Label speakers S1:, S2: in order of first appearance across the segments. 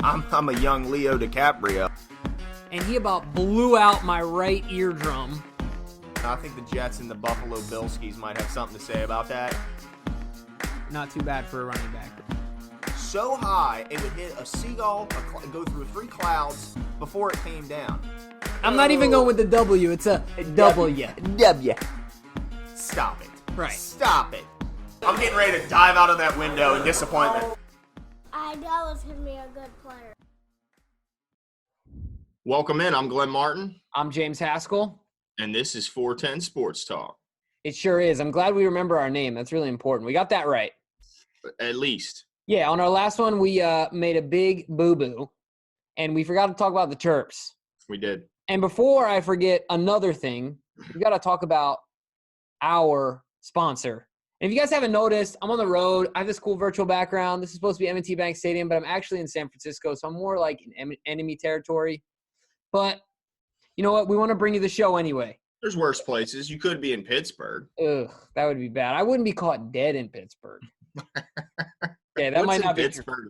S1: I'm a young Leo DiCaprio.
S2: And he about blew out my right eardrum.
S1: I think the Jets and the Buffalo Bilskis might have something to say about that.
S2: Not too bad for a running back.
S1: So high, it would hit a seagull, go through 3 clouds before it came down.
S2: I'm not even going with the W. It's a W.
S1: W. Stop it.
S2: Right.
S1: Stop it. I'm getting ready to dive out of that window in disappointment.
S3: I know it's going to be a good player.
S1: Welcome in. I'm Glenn Martin.
S2: I'm James Haskell.
S1: And this is 410 Sports Talk.
S2: It sure is. I'm glad we remember our name. That's really important. We got that right.
S1: At least.
S2: Yeah, on our last one, we made a big boo-boo, and we forgot to talk about the Terps.
S1: We did.
S2: And before I forget another thing, we got to talk about our sponsor. And if you guys haven't noticed, I'm on the road. I have this cool virtual background. This is supposed to be M&T Bank Stadium, but I'm actually in San Francisco, so I'm more like in enemy territory. But you know what? We want to bring you the show anyway.
S1: There's worse places. You could be in Pittsburgh.
S2: Ugh, that would be bad. I wouldn't be caught dead in Pittsburgh. Yeah, that might not be
S1: Pittsburgh.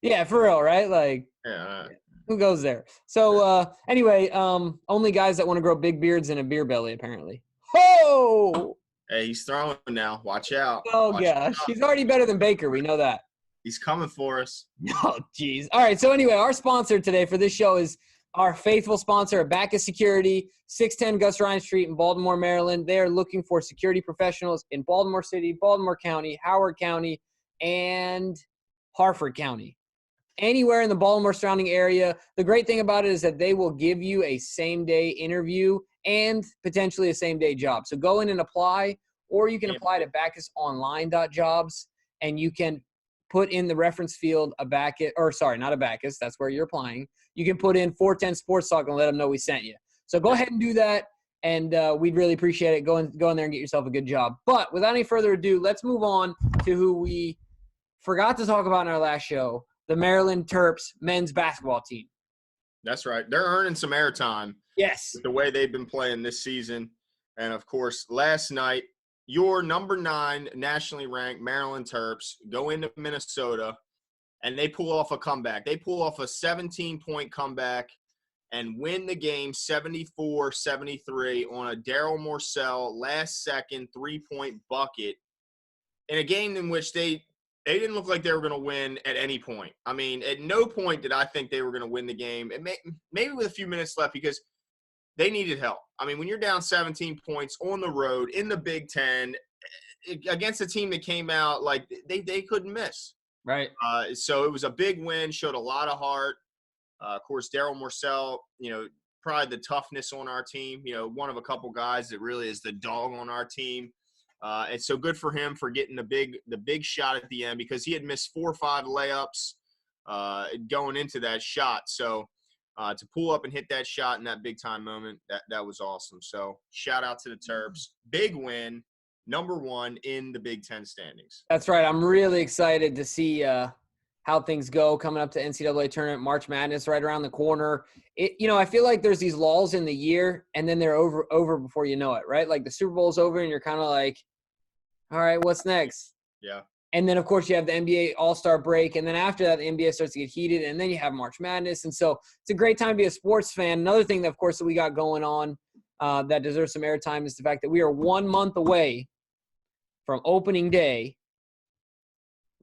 S2: Yeah, for real, right? Like,
S1: yeah.
S2: Who goes there? So anyway, only guys that want to grow big beards and a beer belly, apparently. Oh!
S1: Hey, he's throwing now. Watch out.
S2: Oh,
S1: Watch
S2: gosh.
S1: out.
S2: He's already better than Baker. We know that.
S1: He's coming for us.
S2: Oh, jeez. All right, so anyway, our sponsor today for this show is our faithful sponsor, Backus Security, 610 Gus Ryan Street in Baltimore, Maryland. They are looking for security professionals in Baltimore City, Baltimore County, Howard County, and Harford County. Anywhere in the Baltimore surrounding area. The great thing about it is that they will give you a same-day interview and potentially a same-day job. So go in and apply, or you can apply to BackusOnline.jobs, and you can put in the reference field not a Backus. That's where you're applying. You can put in 410 Sports Talk and let them know we sent you. So go ahead and do that, and we'd really appreciate it. Go in there and get yourself a good job. But without any further ado, let's move on to who we forgot to talk about in our last show, the Maryland Terps men's basketball team.
S1: That's right. They're earning some airtime.
S2: Yes.
S1: With the way they've been playing this season. And, of course, last night, your number 9 nationally ranked Maryland Terps go into Minnesota, and they pull off a comeback. They pull off a 17-point comeback and win the game 74-73 on a Daryl Morcell last-second 3-point bucket in a game in which they didn't look like they were going to win at any point. I mean, at no point did I think they were going to win the game. Maybe with a few minutes left because they needed help. I mean, when you're down 17 points on the road in the Big Ten against a team that came out like they couldn't miss.
S2: Right.
S1: So it was a big win, showed a lot of heart. Of course, Daryl Morcell, probably the toughness on our team, one of a couple guys that really is the dog on our team. And so good for him for getting the big shot at the end because he had missed 4 or 5 layups going into that shot. So to pull up and hit that shot in that big time moment, that was awesome. So shout out to the Terps. Big win, number 1 in the Big Ten standings.
S2: That's right. I'm really excited to see how things go coming up to NCAA tournament, March Madness right around the corner. I feel like there's these lulls in the year and then they're over before you know it, right? Like the Super Bowl's over and you're kind of like, all right, what's next?
S1: Yeah.
S2: And then, of course, you have the NBA All-Star break. And then after that, the NBA starts to get heated. And then you have March Madness. And so it's a great time to be a sports fan. Another thing, that, of course, that we got going on that deserves some airtime is the fact that we are 1 month away from opening day,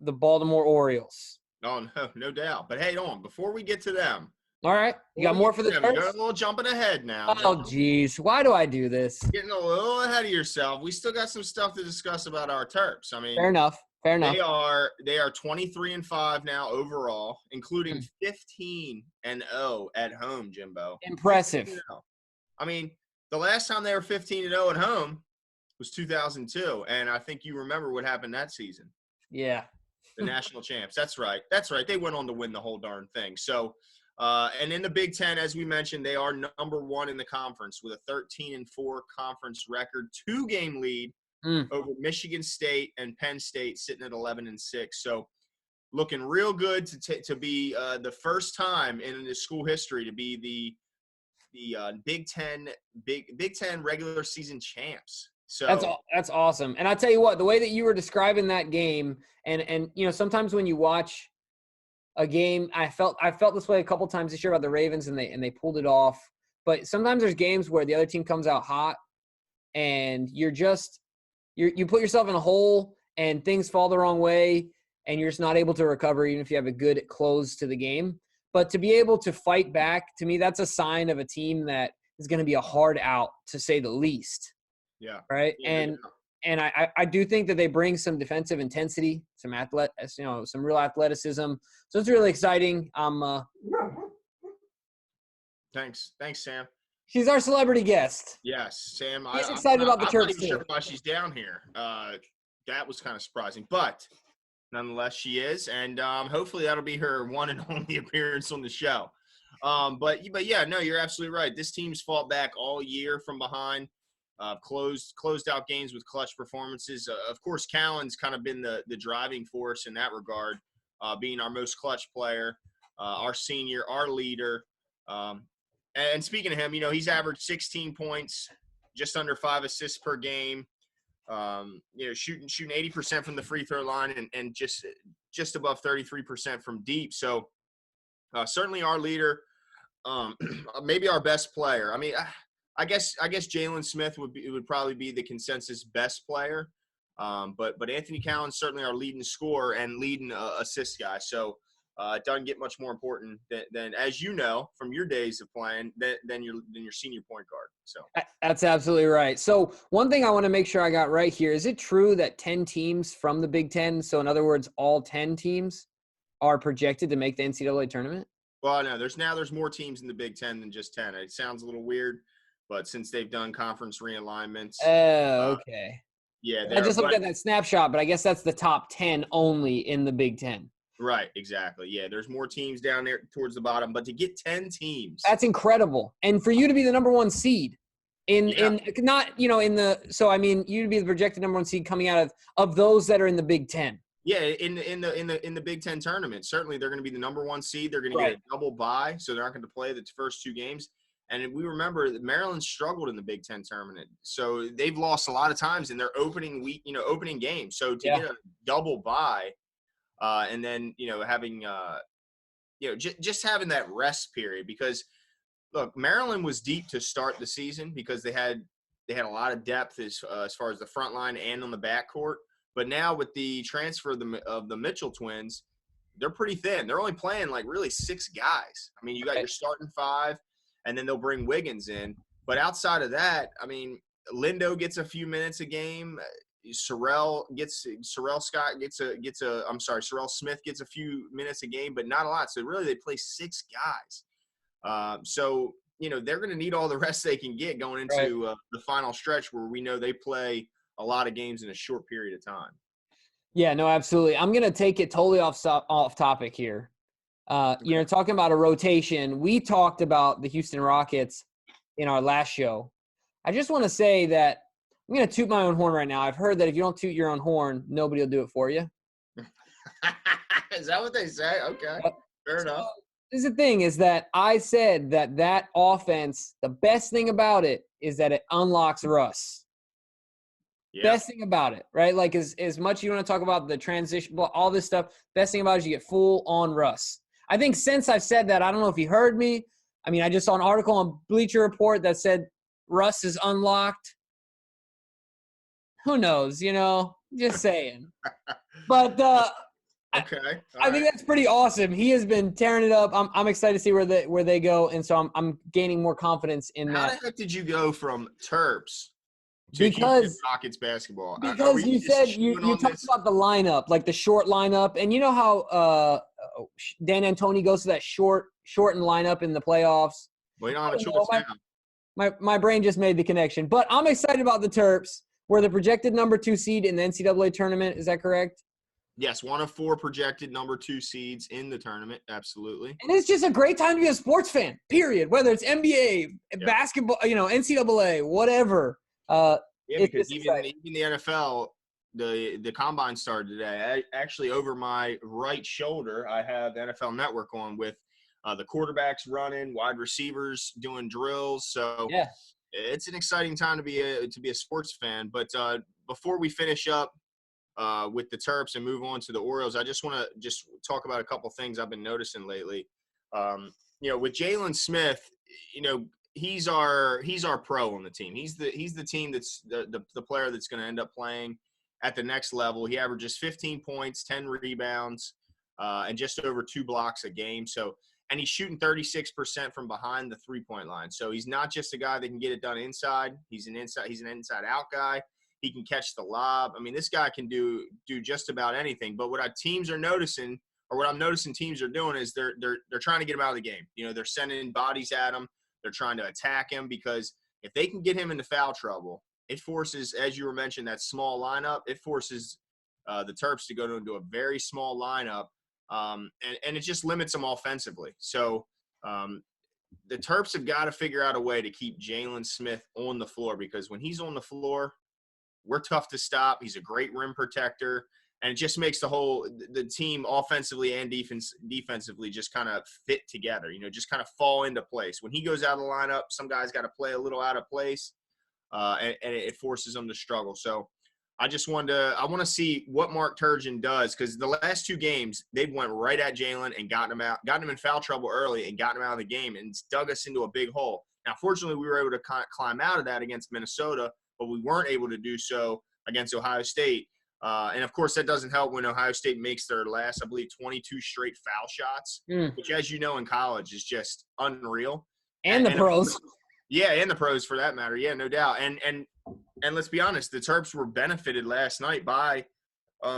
S2: the Baltimore Orioles.
S1: Oh, no doubt. But, hey, before we get to them.
S2: All right. You got more for the Terps?
S1: You're a little jumping ahead now.
S2: Oh, geez. Why do I do this?
S1: Getting a little ahead of yourself. We still got some stuff to discuss about our Terps. I mean,
S2: Fair enough.
S1: They are 23-5 now overall, including 15-0 at home, Jimbo.
S2: Impressive.
S1: 15-0. I mean, the last time they were 15-0 at home was 2002, and I think you remember what happened that season.
S2: Yeah.
S1: The national champs. That's right. They went on to win the whole darn thing. So, and in the Big Ten, as we mentioned, they are number 1 in the conference with a 13-4 conference record, 2-game lead over Michigan State and Penn State, sitting at 11-6. So, looking real good to be the first time in the school history to be the Big Ten regular season champs. So
S2: that's awesome. And I tell you what, the way that you were describing that game, and sometimes when you watch a game. I felt this way a couple times this year about the Ravens, and they pulled it off. But sometimes there's games where the other team comes out hot, and you put yourself in a hole, and things fall the wrong way, and you're just not able to recover, even if you have a good close to the game. But to be able to fight back, to me, that's a sign of a team that is going to be a hard out, to say the least.
S1: Yeah.
S2: Right.
S1: Yeah,
S2: And I do think that they bring some defensive intensity, some real athleticism. So it's really exciting.
S1: Thanks, Sam.
S2: She's our celebrity guest.
S1: Yes, Sam.
S2: He's excited about the Terps.
S1: I'm not even sure why she's down here. That was kind of surprising, but nonetheless, she is, and hopefully that'll be her one and only appearance on the show. But yeah, no, you're absolutely right. This team's fought back all year from behind, closed out games with clutch performances. Of course, Callan's kind of been the driving force in that regard, being our most clutch player, our senior, our leader. And speaking of him, he's averaged 16 points, just under 5 assists per game. Shooting 80% from the free throw line and just above 33% from deep. So certainly our leader, maybe our best player. I mean, I guess Jalen Smith would probably be the consensus best player. But Anthony Callan's certainly our leading scorer and leading assist guy. So it doesn't get much more important than, as you know, from your days of playing, than your senior point guard. So
S2: that's absolutely right. So one thing I want to make sure I got right here, is it true that 10 teams from the Big Ten, so in other words, all 10 teams are projected to make the NCAA tournament?
S1: Well, no, there's more teams in the Big Ten than just 10. It sounds a little weird, but since they've done conference realignments.
S2: Oh, okay.
S1: Yeah.
S2: I just looked at that snapshot, but I guess that's the top 10 only in the Big Ten.
S1: Right, exactly. Yeah, there's more teams down there towards the bottom, but to get 10 teams.
S2: That's incredible. And for you to be the number one seed you to be the projected number one seed coming out of those that are in the Big Ten.
S1: Yeah, in the Big Ten tournament, certainly they're going to be the number one seed. They're going to get a double bye, so they're not going to play the first 2 games. And we remember that Maryland struggled in the Big Ten tournament, so they've lost a lot of times in their opening week, opening game. So to get a double bye, and then having just having that rest period, because look, Maryland was deep to start the season because they had a lot of depth as far as the front line and on the backcourt. But now with the transfer of the Mitchell twins, they're pretty thin. They're only playing like really 6 guys. I mean, you got your starting 5, and then they'll bring Wiggins in. But outside of that, I mean, Lindo gets a few minutes a game. Sorrell Smith gets a few minutes a game, but not a lot. So really, they play 6 guys. So they're going to need all the rest they can get going into the final stretch, where we know they play a lot of games in a short period of time.
S2: Yeah, no, absolutely. I'm going to take it totally off topic here. Talking about a rotation, we talked about the Houston Rockets in our last show. I just want to say that I'm going to toot my own horn right now. I've heard that if you don't toot your own horn, nobody will do it for you.
S1: Is that what they say? Okay, fair enough.
S2: This is the thing, is that I said that offense, the best thing about it is that it unlocks Russ. Yeah. Best thing about it, right? Like as much you want to talk about the transition, all this stuff, best thing about it is you get full on Russ. I think since I've said that, I don't know if you heard me. I mean, I just saw an article on Bleacher Report that said Russ is unlocked. Who knows, just saying. But
S1: okay.
S2: I think that's pretty awesome. He has been tearing it up. I'm excited to see where they go, and so I'm gaining more confidence in that.
S1: How the heck did you go from Terps
S2: because
S1: Rockets basketball?
S2: Because you said you talked about the lineup, like the short lineup, and you know how Dan Antoni goes to that shortened lineup in the playoffs.
S1: Well, you don't have a choice now.
S2: My brain just made the connection, but I'm excited about the Terps. We're the projected number 2 seed in the NCAA tournament. Is that correct?
S1: Yes, 1 of 4 projected number 2 seeds in the tournament. Absolutely.
S2: And it's just a great time to be a sports fan, period. Whether it's NBA, basketball, NCAA, whatever.
S1: Because even the NFL, the combine started today. Actually, over my right shoulder, I have NFL Network on with the quarterbacks running, wide receivers doing drills. So it's an exciting time to be a sports fan. But before we finish up with the Terps and move on to the Orioles, I just want to just talk about a couple things I've been noticing lately. With Jalen Smith, he's our pro on the team. He's the team that's the player that's going to end up playing at the next level. He averages 15 points, 10 rebounds, and just over 2 blocks a game. So, and he's shooting 36% from behind the 3-point line. So he's not just a guy that can get it done inside. He's an inside out guy. He can catch the lob. I mean, this guy can do just about anything. But what our teams are noticing, or what I'm noticing teams are doing, is they're trying to get him out of the game. They're sending bodies at him. They're trying to attack him, because if they can get him into foul trouble, it forces, as you were mentioning, that small lineup. It forces the Terps to go into a very small lineup, and it just limits them offensively. So the Terps have got to figure out a way to keep Jalen Smith on the floor, because when he's on the floor, we're tough to stop. He's a great rim protector, and it just makes the team offensively and defensively just kind of fit together, just kind of fall into place. When he goes out of the lineup, some guys got to play a little out of place, and it forces them to struggle. So I want to see what Mark Turgeon does, because the last 2 games, they went right at Jalen and gotten him in foul trouble early and gotten him out of the game, and dug us into a big hole. Now, fortunately, we were able to climb out of that against Minnesota, but we weren't able to do so against Ohio State. And, of course, that doesn't help when Ohio State makes their last, I believe, 22 straight foul shots, which, as you know, in college is just unreal.
S2: And the pros.
S1: Yeah, and the pros for that matter. Yeah, no doubt. And let's be honest, the Terps were benefited last night by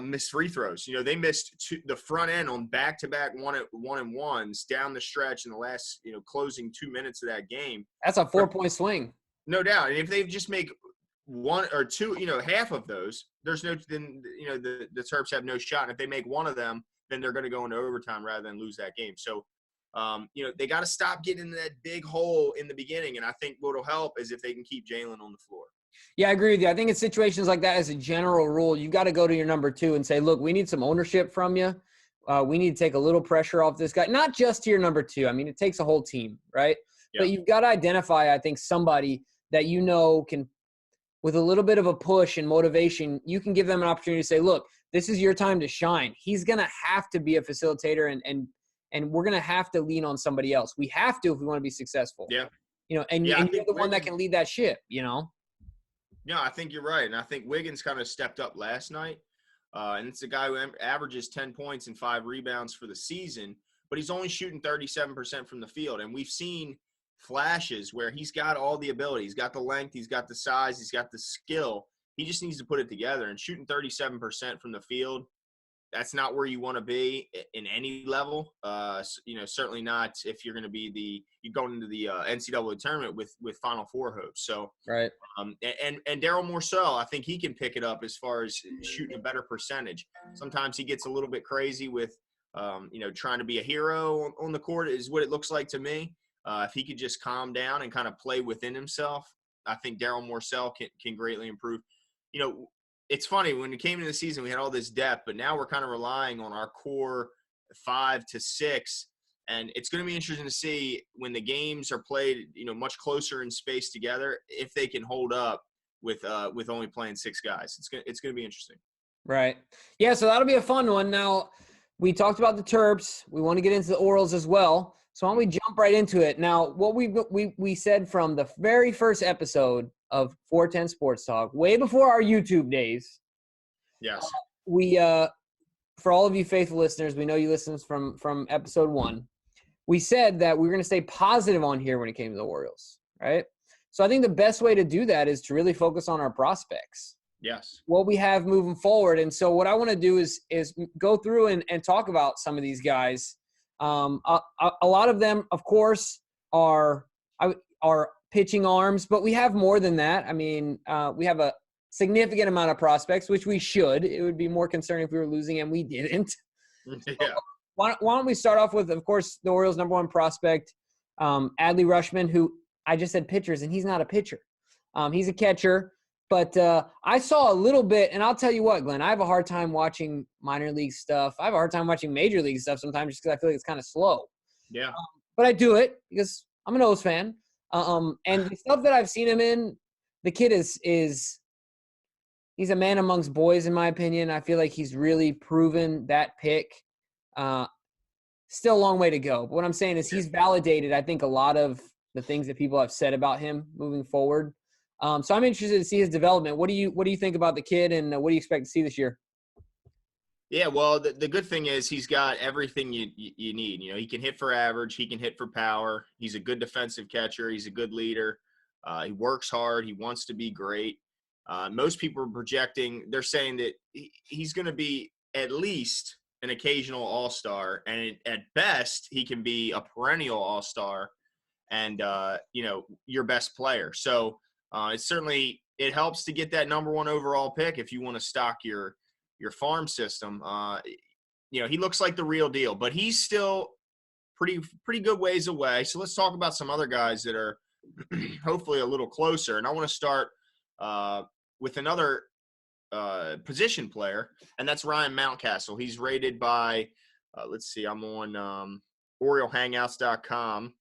S1: missed free throws. They missed the front end on back-to-back one-and-ones down the stretch in the last, closing 2 minutes of that game.
S2: That's a 4-point swing.
S1: No doubt. And if they just make 1 or 2, half of those, the Terps have no shot. And if they make one of them, then they're going to go into overtime rather than lose that game. So, they got to stop getting into that big hole in the beginning. And I think what'll help is if they can keep Jalen on the floor.
S2: Yeah, I agree with you. I think in situations like that, as a general rule, you got to go to your number 2 and say, look, we need some ownership from you. We need to take a little pressure off this guy. Not just to your number 2. I mean, it takes a whole team, right? Yeah. But you've got to identify, I think, somebody that can, with a little bit of a push and motivation, you can give them an opportunity to say, look, this is your time to shine. He's going to have to be a facilitator, and we're going to have to lean on somebody else. We have to if we want to be successful.
S1: Yeah.
S2: And you're the one that can lead that ship, Yeah,
S1: I think you're right. And I think Wiggins kind of stepped up last night. And it's a guy who averages 10 points and 5 rebounds for the season, but he's only shooting 37% from the field. And we've seen flashes where he's got all the ability. He's got the length, he's got the size, he's got the skill. He just needs to put it together. And shooting 37% from the field, that's not where you want to be in any level. Certainly not if you're going to be you're going into the NCAA tournament with Final Four hopes. So
S2: right.
S1: And Daryl Morcell, I think he can pick it up as far as shooting a better percentage. Sometimes he gets a little bit crazy with trying to be a hero on the court is what it looks like to me. If he could just calm down and kind of play within himself, I think Daryl Morcell can greatly improve. It's funny, when it came into the season, we had all this depth, but now we're kind of relying on our core 5 to 6. And it's going to be interesting to see when the games are played, much closer in space together, if they can hold up with only playing 6 guys. It's going to be interesting.
S2: Right. Yeah, so that'll be a fun one. Now, we talked about the Terps. We want to get into the Orioles as well. So why don't we jump right into it? Now, what we said from the very first episode of 410 Sports Talk, way before our YouTube days.
S1: Yes.
S2: We for all of you faithful listeners, we know you listen from episode 1. We said that we were going to stay positive on here when it came to the Orioles, right? So I think the best way to do that is to really focus on our prospects.
S1: Yes.
S2: What we have moving forward. And so what I want to do is go through and talk about some of these guys. A lot of them, of course, are pitching arms, but we have more than that. I mean, we have a significant amount of prospects, which we should. It would be more concerning if we were losing and we didn't.
S1: Yeah.
S2: So why don't we start off with, of course, the Orioles' number 1 prospect, Addley Rushman, who I just said pitchers, and he's not a pitcher. He's a catcher. But I saw a little bit, and I'll tell you what, Glenn, I have a hard time watching minor league stuff. I have a hard time watching major league stuff sometimes just because I feel like it's kind of slow.
S1: Yeah.
S2: But I do it because I'm an O's fan. And the stuff that I've seen him in, the kid is he's a man amongst boys, in my opinion. I feel like he's really proven that pick. Still a long way to go. But what I'm saying is he's validated, I think, a lot of the things that people have said about him moving forward. So I'm interested to see his development. What do you think about the kid, and what do you expect to see this year?
S1: Yeah, well, the good thing is he's got everything you need. You know, he can hit for average. He can hit for power. He's a good defensive catcher. He's a good leader. He works hard. He wants to be great. Most people are projecting – they're saying that he's going to be at least an occasional all-star, and at best he can be a perennial all-star and, your best player. So it helps to get that number 1 overall pick if you want to stock your farm system. He looks like the real deal, but he's still pretty good ways away. So let's talk about some other guys that are hopefully a little closer. And I want to start with another position player, and that's Ryan Mountcastle. He's rated by, let's see, I'm on OrioleHangouts.com.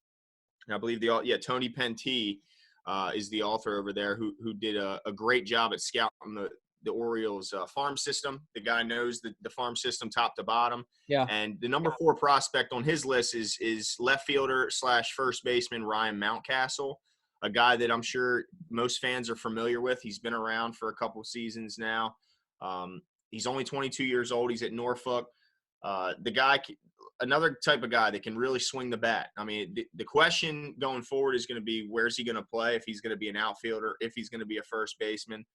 S1: And I believe Tony Pentee is the author over there who did a great job at scouting the Orioles farm system. The guy knows the farm system top to bottom.
S2: Yeah.
S1: And the number 4 prospect on his list is left fielder / first baseman Ryan Mountcastle, a guy that I'm sure most fans are familiar with. He's been around for a couple seasons now. He's only 22 years old. He's at Norfolk. The guy, another type of guy that can really swing the bat. I mean, the question going forward is going to be, where's he going to play? If he's going to be an outfielder, if he's going to be a first baseman.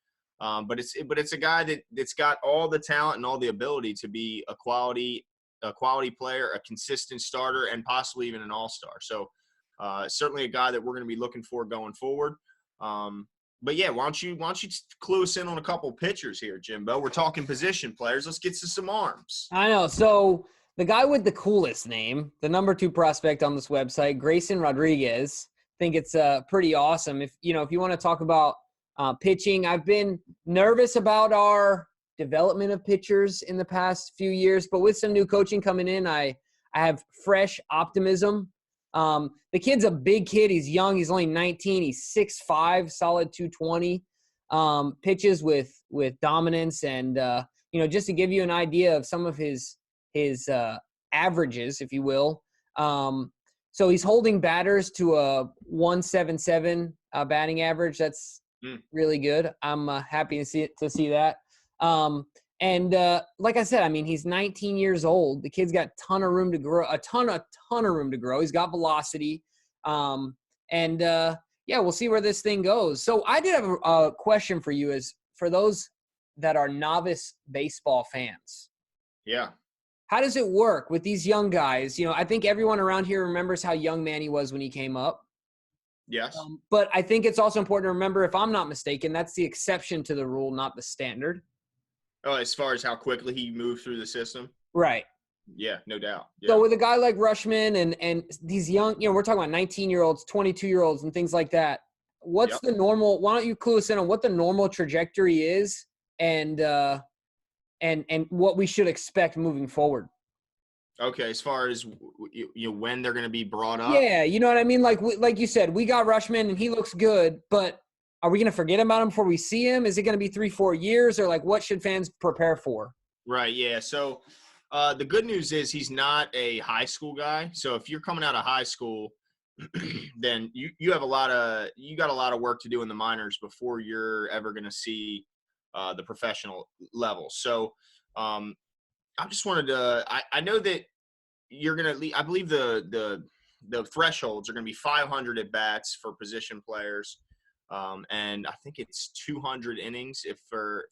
S1: But it's a guy that's got all the talent and all the ability to be a quality player, a consistent starter, and possibly even an all-star. So certainly a guy that we're going to be looking for going forward. But yeah, why don't you clue us in on a couple pitchers here, Jimbo? We're talking position players. Let's get to some arms.
S2: I know. So the guy with the coolest name, the number 2 prospect on this website, Grayson Rodriguez. I think it's pretty awesome. If you want to talk about pitching, I've been nervous about our development of pitchers in the past few years, but with some new coaching coming in, I have fresh optimism. The kid's a big kid. He's young. He's only 19. He's 6'5", solid 220. Pitches with dominance, and just to give you an idea of some of his averages, if you will. So he's holding batters to a 177 batting average. That's really good. I'm happy to see that. And like I said, I mean, he's 19 years old. The kid's got a ton of room to grow, a ton of room to grow. He's got velocity. We'll see where this thing goes. So I did have a question for you, is for those that are novice baseball fans.
S1: Yeah.
S2: How does it work with these young guys? I think everyone around here remembers how young Manny was when he came up.
S1: Yes.
S2: But I think it's also important to remember, if I'm not mistaken, that's the exception to the rule, not the standard.
S1: Oh, as far as how quickly he moved through the system?
S2: Right.
S1: Yeah, no doubt. Yeah.
S2: So with a guy like Rushman and these young, we're talking about 19-year-olds, 22-year-olds, and things like that. What's the normal – why don't you clue us in on what the normal trajectory is and what we should expect moving forward?
S1: Okay, as far as when they're going to be brought up?
S2: Yeah, you know what I mean? Like you said, we got Rushman, and he looks good, but are we going to forget about him before we see him? Is it going to be 3-4 years, or what should fans prepare for?
S1: Right, yeah. So the good news is he's not a high school guy. So if you're coming out of high school, then you got a lot of work to do in the minors before you're ever going to see the professional level. So I just wanted to – I know that you're going to – I believe the thresholds are going to be 500 at-bats for position players, and I think it's 200 innings for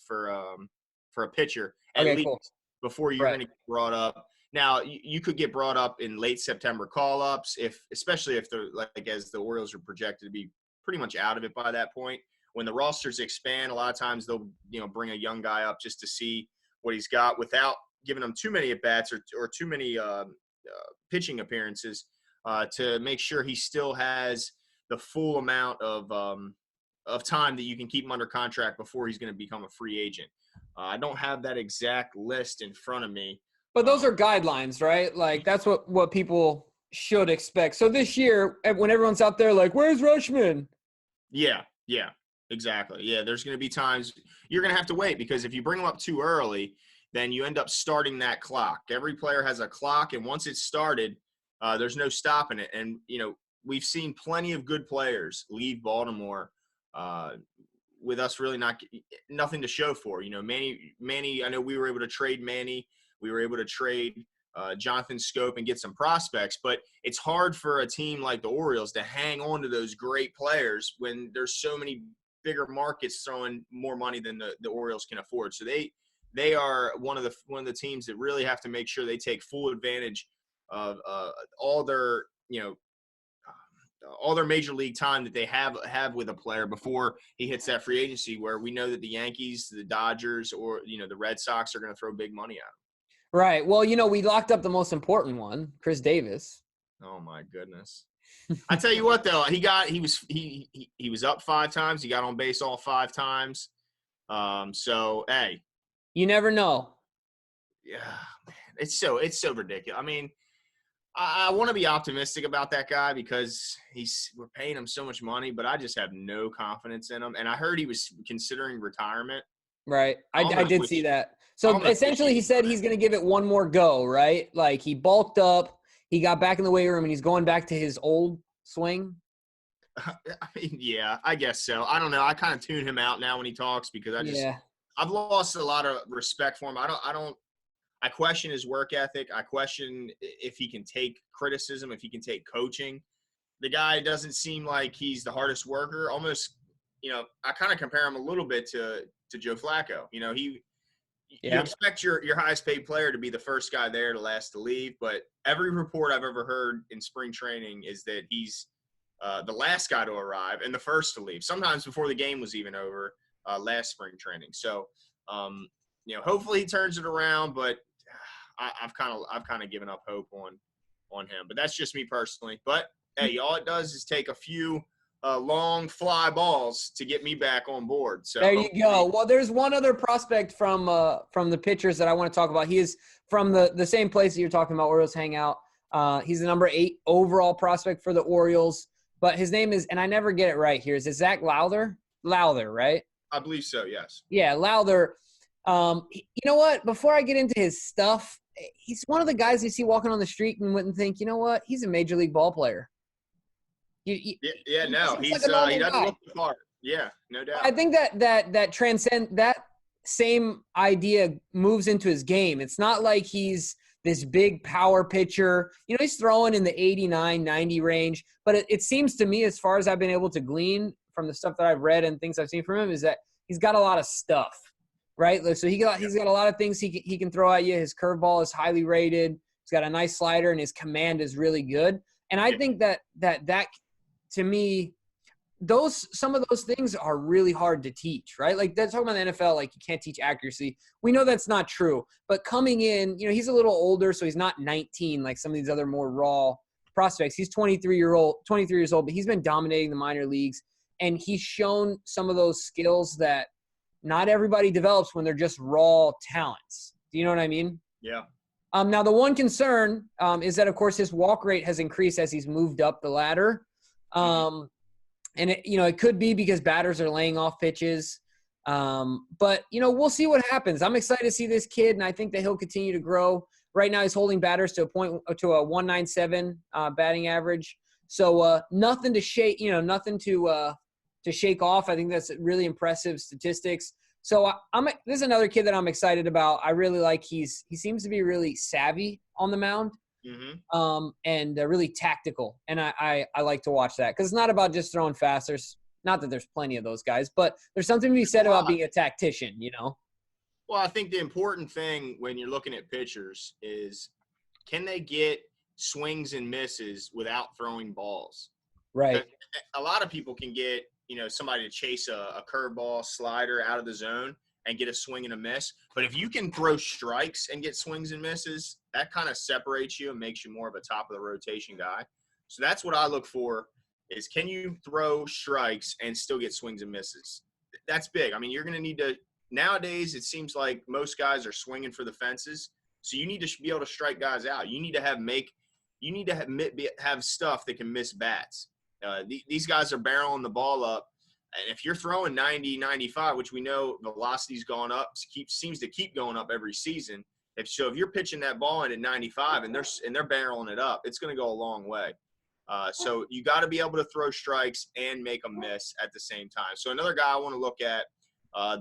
S1: a pitcher at least before you're going to get brought up. Now, you could get brought up in late September call-ups, especially if they're as the Orioles are projected to be pretty much out of it by that point. When the rosters expand, a lot of times they'll bring a young guy up just to see what he's got without giving him too many at-bats or too many pitching appearances to make sure he still has the full amount of time that you can keep him under contract before he's going to become a free agent. I don't have that exact list in front of me.
S2: But those are guidelines, right? That's what people should expect. So this year, when everyone's out there where's Rushman?
S1: Yeah. Exactly. Yeah, there's going to be times you're going to have to wait because if you bring them up too early, then you end up starting that clock. Every player has a clock, and once it's started, there's no stopping it. And, we've seen plenty of good players leave Baltimore with us really nothing to show for. Manny, I know we were able to trade Manny. We were able to trade Jonathan Scope and get some prospects, but it's hard for a team like the Orioles to hang on to those great players when there's so many bigger markets throwing more money than the Orioles can afford. So they are one of the teams that really have to make sure they take full advantage of all their major league time that they have with a player before he hits that free agency, where we know that the Yankees, the Dodgers, or the Red Sox are going to throw big money at him.
S2: Right. Well, we locked up the most important one, Chris Davis.
S1: Oh my goodness. I tell you what, though, he was up 5 times. He got on base all 5 times. So hey,
S2: you never know.
S1: Yeah, man, it's so ridiculous. I mean, I want to be optimistic about that guy because we're paying him so much money, but I just have no confidence in him. And I heard he was considering retirement.
S2: Right. I did see that. So essentially he said he's going to give it one more go, right? Like he bulked up, he got back in the weight room, and he's going back to his old swing.
S1: I mean, yeah, I guess so. I don't know. I kind of tune him out now when he talks because I've lost a lot of respect for him. I question his work ethic. I question if he can take criticism, if he can take coaching. The guy doesn't seem like he's the hardest worker. Almost, I kind of compare him a little bit to Joe Flacco. You expect your highest paid player to be the first guy there, to last to leave. But every report I've ever heard in spring training is that he's the last guy to arrive and the first to leave, sometimes before the game was even over last spring training. So, hopefully he turns it around, but I've kind of given up hope on him. But that's just me personally. But hey, all it does is take a few long fly balls to get me back on board. So
S2: there you go. Well, there's one other prospect from the pitchers that I want to talk about. He is from the same place that you're talking about, Orioles hangout. He's the number 8 overall prospect for the Orioles, but his name is, and I never get it right here. Is it Zach Lowther? Lowther, right?
S1: I believe so. Yes.
S2: Yeah, Lowther. You know what? Before I get into his stuff, he's one of the guys you see walking on the street and wouldn't think, you know what? He's a major league ball player.
S1: He doesn't look the part. Yeah, no doubt.
S2: I think that transcend that same idea moves into his game. It's not like he's this big power pitcher. He's throwing in the 89, 90 range. But it seems to me, as far as I've been able to glean from the stuff that I've read and things I've seen from him, is that he's got a lot of stuff, right? So he's got a lot of things he can throw at you. His curveball is highly rated. He's got a nice slider, and his command is really good. And I think that to me, some of those things are really hard to teach, right? Like that's talking about the NFL, like you can't teach accuracy. We know that's not true, but coming in, he's a little older, so he's not 19 like some of these other more raw prospects. He's 23 years old, but he's been dominating the minor leagues, and he's shown some of those skills that not everybody develops when they're just raw talents. Do you know what I mean?
S1: Yeah.
S2: Now the one concern is that of course his walk rate has increased as he's moved up the ladder. And it could be because batters are laying off pitches. But we'll see what happens. I'm excited to see this kid, and I think that he'll continue to grow. Right now he's holding batters to a 197 batting average. So nothing to shake, nothing to shake off. I think that's really impressive statistics. So this is another kid that I'm excited about. I really like he seems to be really savvy on the mound.
S1: Mm-hmm.
S2: And really tactical. And I like to watch that because it's not about just throwing fast. Not that there's plenty of those guys, but there's something to be said about being a tactician,
S1: Well, I think the important thing when you're looking at pitchers is can they get swings and misses without throwing balls?
S2: Right.
S1: A lot of people can get, somebody to chase a curveball slider out of the zone and get a swing and a miss. But if you can throw strikes and get swings and misses, that kind of separates you and makes you more of a top of the rotation guy. So that's what I look for is can you throw strikes and still get swings and misses? That's big. I mean, you're going to need to – nowadays it seems like most guys are swinging for the fences. So you need to be able to strike guys out. You need to have stuff that can miss bats. These guys are barreling the ball up And if you're throwing 90, 95, which we know velocity's gone up, seems to keep going up every season. If you're pitching that ball in at 95 and they're barreling it up, it's going to go a long way. So you got to be able to throw strikes and make them miss at the same time. So another guy I want to look at,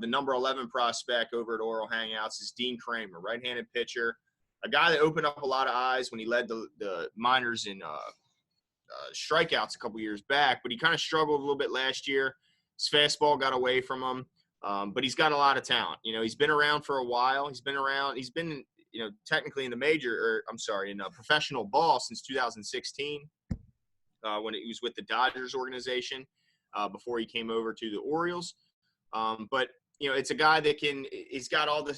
S1: the number 11 prospect over at Oral Hangouts is Dean Kramer, right-handed pitcher, a guy that opened up a lot of eyes when he led the minors in strikeouts a couple years back, but he kind of struggled a little bit last year. His fastball got away from him, but he's got a lot of talent. He's been around for a while. He's been technically in in professional ball since 2016 when he was with the Dodgers organization before he came over to the Orioles. But it's a guy that he's got all the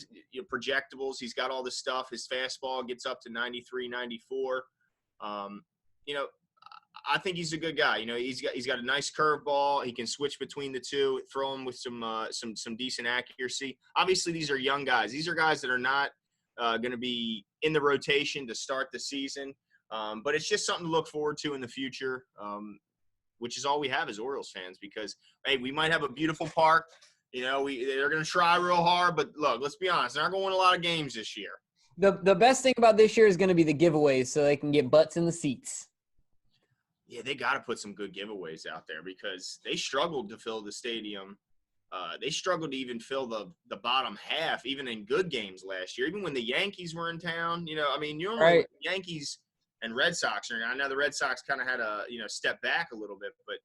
S1: projectables. He's got all the stuff. His fastball gets up to 93, 94. I think he's a good guy. He's got a nice curveball. He can switch between the two, throw him with some decent accuracy. Obviously, these are young guys. These are guys that are not going to be in the rotation to start the season. But it's just something to look forward to in the future, which is all we have as Orioles fans because, hey, we might have a beautiful park. They're going to try real hard. But, look, let's be honest. They're not going to win a lot of games this year.
S2: The best thing about this year is going to be the giveaways so they can get butts in the seats.
S1: Yeah, they got to put some good giveaways out there because they struggled to fill the stadium. They struggled to even fill the bottom half, even in good games last year. Even when the Yankees were in town, normally
S2: right.
S1: The Yankees and Red Sox – I know the Red Sox kind of had a, step back a little bit, but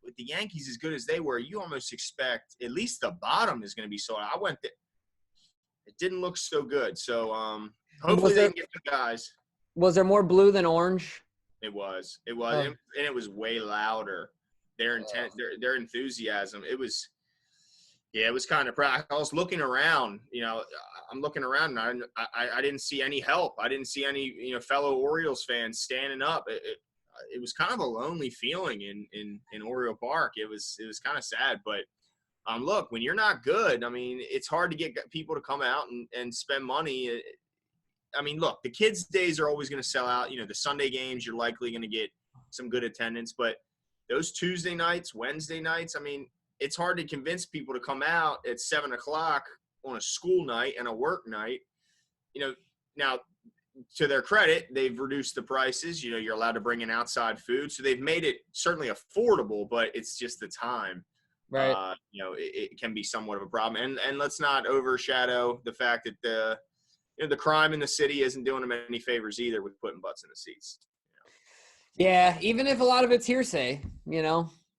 S1: with the Yankees as good as they were, you almost expect at least the bottom is going to be sold out. I went there. It didn't look so good. So hopefully they can get the guys.
S2: Was there more blue than orange?
S1: It was,
S2: Oh.
S1: and it was way louder. Their intent, their enthusiasm. It was kind of proud. I was looking around. I'm looking around, and I didn't see any help. I didn't see any fellow Orioles fans standing up. It was kind of a lonely feeling in Oriole Park. It was kind of sad, but look, when you're not good, it's hard to get people to come out and spend money. Look, the kids' days are always going to sell out. The Sunday games, you're likely going to get some good attendance. But those Tuesday nights, Wednesday nights, it's hard to convince people to come out at 7 o'clock on a school night and a work night. Now, to their credit, they've reduced the prices. You're allowed to bring in outside food. So they've made it certainly affordable, but it's just the time.
S2: Right.
S1: It can be somewhat of a problem. And let's not overshadow the fact that the crime in the city isn't doing them any favors either with putting butts in the seats.
S2: Yeah, even if a lot of it's hearsay,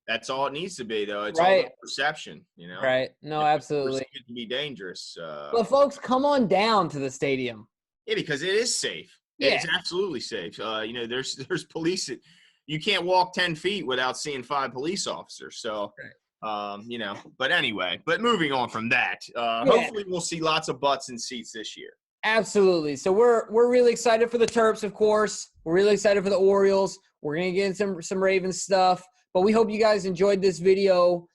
S1: That's all it needs to be, though. It's
S2: right.
S1: all about perception,
S2: Right. No, absolutely.
S1: It can be dangerous.
S2: Well, folks, come on down to the stadium.
S1: Yeah, because it is safe.
S2: Yeah.
S1: It's absolutely safe. There's police. You can't walk 10 feet without seeing 5 police officers. So, but anyway, moving on from that, hopefully we'll see lots of butts in seats this year.
S2: Absolutely. So we're really excited for the Terps, of course. We're really excited for the Orioles. We're going to get into some Ravens stuff. But we hope you guys enjoyed this video.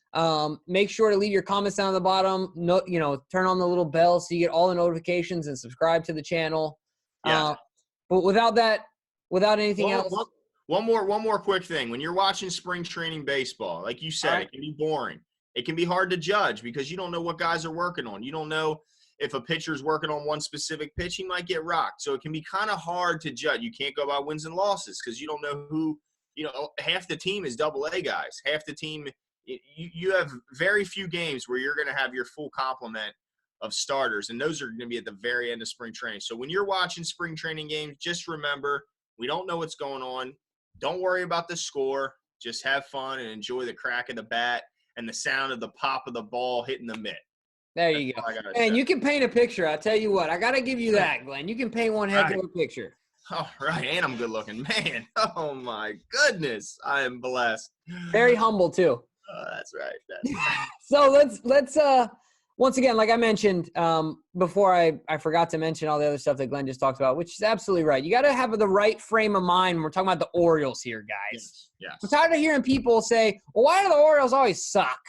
S2: Make sure to leave your comments down at the bottom. Turn on the little bell so you get all the notifications and subscribe to the channel.
S1: Yeah.
S2: But without anything else.
S1: One more quick thing. When you're watching spring training baseball, like you said, It can be boring. It can be hard to judge because you don't know what guys are working on. You don't know if a pitcher's working on one specific pitch, he might get rocked. So it can be kind of hard to judge. You can't go by wins and losses because you don't know who, half the team is AA guys. Half the team, you have very few games where you're going to have your full complement of starters, and those are going to be at the very end of spring training. So when you're watching spring training games, just remember, we don't know what's going on. Don't worry about the score. Just have fun and enjoy the crack of the bat and the sound of the pop of the ball hitting the mitt.
S2: There you go. And you can paint a picture. I tell you what, I got to give you that, Glenn. You can paint one heck of a picture.
S1: All right. And I'm good looking. Man, oh, my goodness. I am blessed.
S2: Very humble, too.
S1: That's right.
S2: So let's once again, like I mentioned before, I forgot to mention all the other stuff that Glenn just talked about, which is absolutely right. You got to have the right frame of mind when we're talking about the Orioles here, guys.
S1: Yes.
S2: I'm tired of hearing people say, well, why do the Orioles always suck?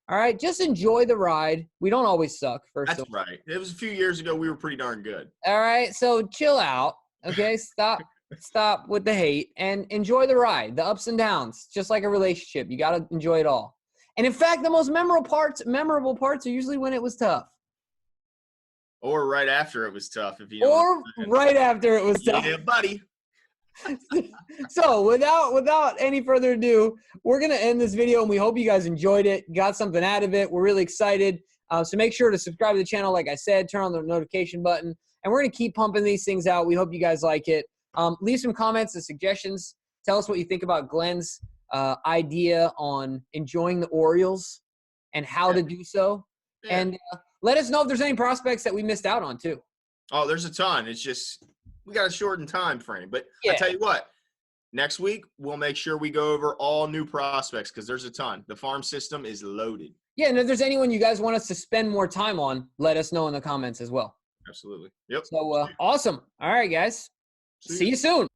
S2: All right, just enjoy the ride. We don't always suck, first of all.
S1: That's right. It was a few years ago. We were pretty darn good.
S2: All right, so chill out, okay? Stop with the hate and enjoy the ride, the ups and downs, just like a relationship. You got to enjoy it all. And in fact, the most memorable parts are usually when it was tough.
S1: Or right after it was tough, if you know.
S2: Or right after it was tough.
S1: Yeah, buddy.
S2: So without any further ado, we're going to end this video, and we hope you guys enjoyed it, got something out of it. We're really excited. So make sure to subscribe to the channel, like I said, turn on the notification button, and we're going to keep pumping these things out. We hope you guys like it. Leave some comments and suggestions. Tell us what you think about Glenn's idea on enjoying the Orioles and how to do so. Yeah. And let us know if there's any prospects that we missed out on, too.
S1: Oh, there's a ton. It's just we got a shortened time frame. But
S2: yeah.
S1: I tell you what, next week we'll make sure we go over all new prospects because there's a ton. The farm system is loaded.
S2: Yeah, and if there's anyone you guys want us to spend more time on, let us know in the comments as well.
S1: Absolutely. Yep.
S2: So, awesome. All right, guys. See you soon.